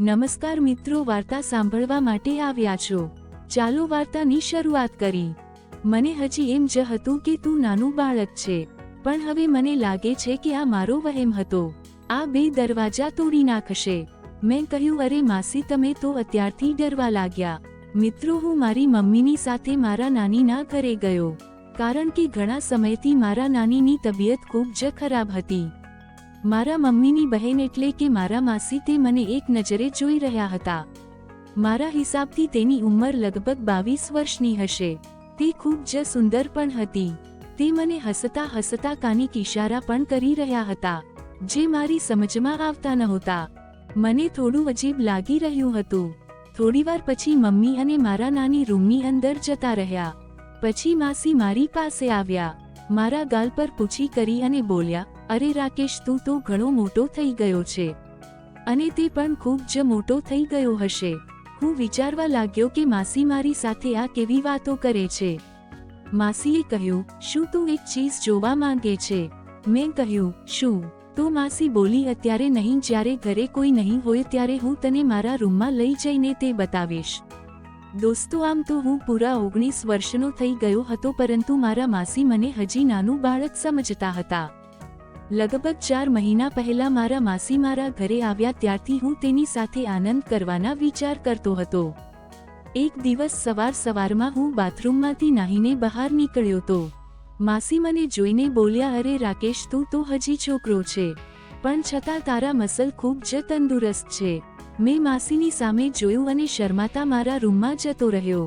નમસ્કાર મિત્રો, વાર્તા સાંભળવા માટે આવ્યા છો। ચાલો વાર્તાની શરૂઆત કરી। મને હજી એમ જ હતું કે તું નાનું બાળક છે, પણ હવે મને લાગે છે કે આ મારો વહેમ હતો। આ બે દરવાજા તોડી નાખશે। મેં કહ્યું, અરે માસી, તમે તો અત્યારથી ડરવા લાગ્યા। મિત્રો, હું મારી મમ્મીની સાથે મારા નાનીના ઘરે ગયો, કારણ કે ઘણા સમયથી મારા નાનીની તબિયત ખૂબ જ ખરાબ હતી। મારા મમ્મીની બહેન એટલે કે મારા માસી તે મને એક નજરે જોઈ રહ્યા હતા। મારા હિસાબથી તેની ઉંમર લગભગ 22 વર્ષની હશે। તે ખૂબ જ સુંદર પણ હતી। તે મને હસતા હસતા કાનિક ઇશારા પણ કરી રહ્યા હતા, જે મારી સમજમાં આવતા નહોતા। મને થોડું અજીબ લાગી રહ્યું હતું। થોડીવાર પછી મમ્મી અને મારા નાની રૂમની અંદર જતા રહ્યા। પછી માસી મારી પાસે આવ્યા, મારા ગાલ પર પૂછી કરી અને બોલ્યા, અરે રાકેશ, તું તો ઘણો મોટો થઈ ગયો છે, અને તે પણ ખૂબ જ મોટો થઈ ગયો હશે। હું વિચારવા લાગ્યો કે માસી મારી સાથે આ કેવી વાતો કરે છે। માસીએ કહ્યું, શું તું એક ચીજ જોવા માંગે છે? મેં કહ્યું, શું? તો માસી બોલી, અત્યારે નહીં, જ્યારે ઘરે કોઈ નહીં હોય ત્યારે હું તને મારા રૂમમાં લઈ જઈને તે બતાવીશ। દોસ્તો, આમ તો હું પૂરા 19 વર્ષનો થઈ ગયો હતો, પરંતુ મારા માસી મને હજી નાનું બાળક સમજતા હતા। લગભગ 4 મહિના પહેલા મારા માસી મારા ઘરે આવ્યા ત્યારથી હું તેની સાથે આનંદ કરવાના વિચાર કરતો હતો। એક દિવસ સવારમાં હું બાથરૂમમાંથી નાહીને બહાર નીકળ્યો તો માસી મને જોઈને બોલ્યા, અરે રાકેશ, તું તો હજી છોકરો છે, પણ છતાં તારા મસલ ખૂબ જ તંદુરસ્ત છે। મેં માસીની સામે જોયું અને શરમાતા મારા રૂમમાં જતો રહ્યો।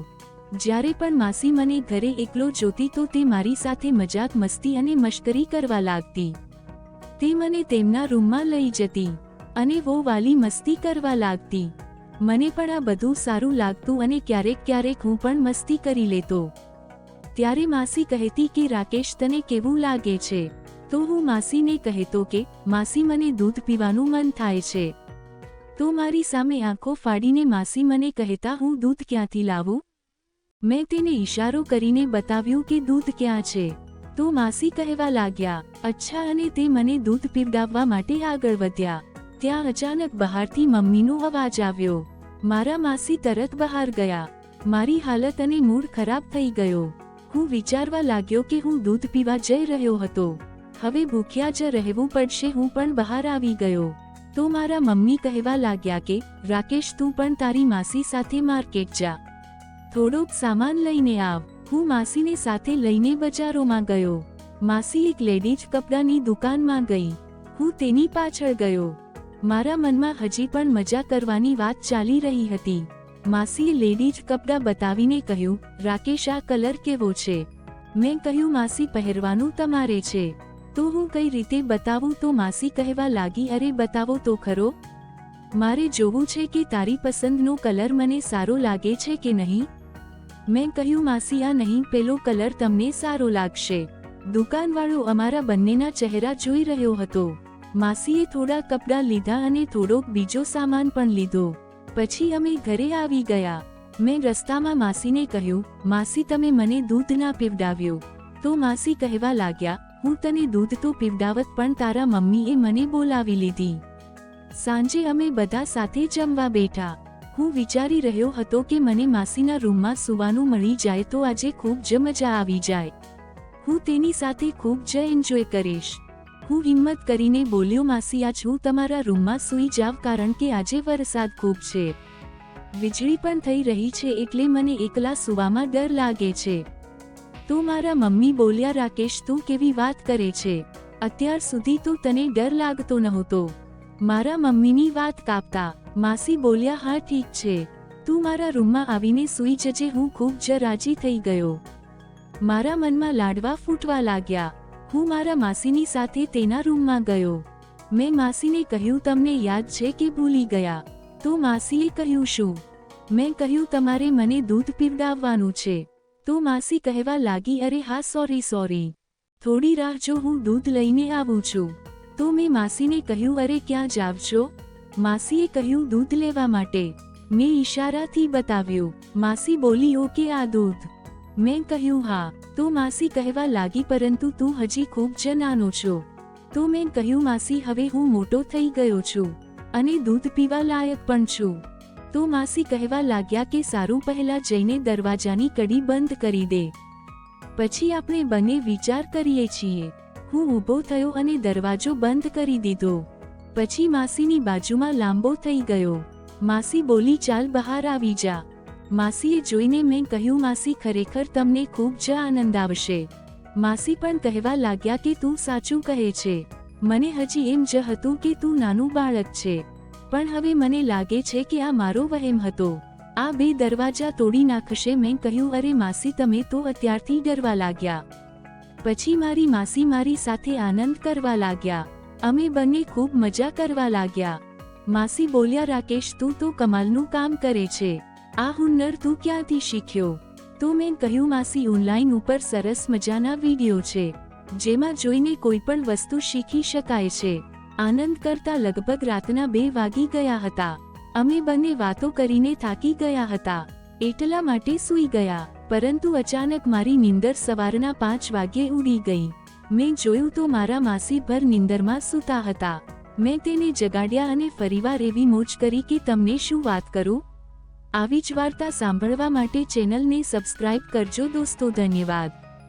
જ્યારે પણ માસી મને ઘરે એકલો જોતી તો તે મારી સાથે મજાક મસ્તી અને મશ્કરી કરવા લાગતી। તે મને તેમના રૂમમાં લઈ જતી અને વો વાલી મસ્તી કરવા લાગતી। મને પણ આ બધું સારું લાગતું અને ક્યારેક હું પણ મસ્તી કરી લેતો। ત્યારે માસી કહેતી કે રાકેશ, તને કેવું લાગે છે? તો હું માસીને કહેતો કે માસી, મને દૂધ પીવાનું મન થાય છે। તો મારી સામે આંખો ફાડીને માસી મને કહેતા, હું દૂધ ક્યાંથી લાવું? મેં તેને ઈશારો કરીને બતાવ્યું કે દૂધ ક્યાં છે। તો માસી કહેવા લાગ્યા, અચ્છા, અને તે મને દૂધ પીવડાવવા માટે આગળ વધ્યા। ત્યાં અચાનક બહારથી મમ્મીનો અવાજ આવ્યો। મારા માસી તરત બહાર ગયા। મારી હાલત અને મૂડ ખરાબ થઈ ગયો। હું વિચારવા લાગ્યો કે હું દૂધ પીવા જઈ રહ્યો હતો, હવે ભૂખ્યા જ રહેવું પડશે। હું પણ બહાર આવી ગયો તો મારા મમ્મી કહેવા લાગ્યા કે રાકેશ, તું પણ તારી માસી સાથે માર્કેટ જા, થોડોક સામાન લઈને આવ। હું માસીને સાથે લઈને બજારોમાં ગયો। માસી એક લેડીઝ કપડાની દુકાનમાં ગઈ। હું તેની પાછળ ગયો। મારા મનમાં હજી પણ મજા કરવાની વાત ચાલી રહી હતી। માસીએ લેડીઝ કપડાં બતાવીને કહ્યું, રાકેશ, આ કલર કેવો છે? મેં કહ્યું, માસી, પહેરવાનું તમારે છે, તો હું કઈ રીતે બતાવું? તો માસી કહેવા લાગી, અરે બતાવો તો ખરો, મારે જોવું છે કે તારી પસંદનો કલર મને સારો લાગે છે કે નહીં। મેં કહ્યું, માસી, આ નહીં, પેલો કલર તમને સારો લાગશે। દુકાનવાળો અમારા બંનેના ચહેરા જોઈ રહ્યો હતો। માસીએ થોડા કપડાં લીધા અને થોડોક બીજો સામાન પણ લીધો। પછી અમે ઘરે આવી ગયા। મેં રસ્તામાં માસીને કહ્યું, માસી, તમે મને દૂધ ના પીવડાવ્યું? તો માસી કહેવા લાગ્યા, હું તને દૂધ તો પીવડાવત, પણ તારા મમ્મીએ મને બોલાવી લીધી। સાંજે અમે બધા સાથે જમવા બેઠા। હું વિચારી રહ્યો હતો કે મને માસીના રૂમમાં સૂવાનું મળી જાય તો આજે ખૂબ જ મજા આવી જાય। હું તેની સાથે ખૂબ જ એન્જોય કરીશ। હું હિંમત કરીને બોલ્યો, માસી, આજ હું તમારા રૂમમાં સૂઈ જાવ, કારણ કે આજે વરસાદ ખૂબ છે, વીજળી પણ થઈ રહી છે, એટલે મને એકલા સૂવામાં ડર લાગે છે। તો મારા મમ્મી બોલ્યા, રાકેશ, તું કેવી વાત કરે છે? અત્યાર સુધી તો તને ડર લાગતો નહોતો। મારા મમ્મીની વાત કાપતા માસી બોલ્યા, હા ઠીક છે, તું મારા રૂમમાં આવીને સૂઈ જજે। હું ખૂબ જ રાજી થઈ ગયો। મારા મનમાં લાડવા ફૂટવા લાગ્યા। હું મારા માસીની સાથે તેના રૂમમાં ગયો। મેં માસીને કહ્યું, તમને યાદ છે કે ભૂલી ગયા? તો માસીએ કહ્યું, શું? મેં કહ્યું, તમારે મને દૂધ પીવડાવવાનું છે। તો માસી કહેવા લાગી, અરે હા, સોરી, થોડી રાહ જો, હું દૂધ લઈને આવું છું। તો મેં માસીને કહ્યું, અરે ક્યાં જાવ છો? માસીએ કહ્યું, દૂધ લેવા માટે। મેં ઈશારાથી બતાવ્યું। માસી બોલી, ઓકે, આ દૂધ? મેં કહ્યું, હા। તો માસી કહેવા લાગી, પરંતુ તું હજી ખૂબ જ નાનો છો। તો મેં કહ્યું, માસી, હવે હું મોટો થઈ ગયો છું, અને દૂધ પીવા લાયક પણ છું. તો માસી કહેવા લાગ્યા કે સારું, પહેલા જઈને દરવાજાની કડી બંધ કરી દે, પછી આપણે બંને વિચાર કરીએ છીએ. હું ઊભો થયો અને દરવાજો બંધ કરી દીધો. પછી માસીની બાજુમાં લાંબો થઈ ગયો. માસી બોલી, ચાલ બહાર આવી જા. માસીએ જોઈને મેં કહ્યું, માસી ખરેખર તમને ખૂબ જ આનંદ આવશે. માસી પણ કહેવા લાગ્યા કે તું સાચું કહે છે. મને હજી એમ જ હતું કે તું નાનું બાળક છે, પણ હવે મને લાગે છે કે આ મારો વહેમ હતો. આ બે દરવાજા તોડી નાખશે. મેં કહ્યું, અરે માસી, તમે તો અત્યારથી ડરવા લાગ્યા. પછી મારી માસી મારી સાથે આનંદ કરવા લાગ્યા. અમે બંને ખૂબ મજા કરવા લાગ્યા. માસી બોલ્યા, રાકેશ, તું તો કમાલનું કામ કરે છે. આ હુનર તું ક્યાંથી શીખ્યો? તો મેં કહ્યું, માસી, ઓનલાઈન ઉપર સરસ મજાના વિડીયો છે, જેમાં જોઈને કોઈ પણ વસ્તુ શીખી શકાય છે. આનંદ કરતા લગભગ રાતના 2 વાગી ગયા હતા. અમે બંને વાતો કરીને થાકી ગયા હતા, એટલા માટે સૂઈ ગયા. પરંતુ અચાનક મારી નીંદર સવારના 5 વાગ્યે ઉડી ગઈ. મેં જોયું તો મારા માસી ભર નીંદરમાં સૂતા હતા. મેં તેને જગાડ્યા અને ફરીવાર એવી મોજ કરી કે તમને શું વાત કરું. આવી જ વાર્તા સાંભળવા માટે ચેનલને સબસ્ક્રાઇબ કરજો દોસ્તો. ધન્યવાદ.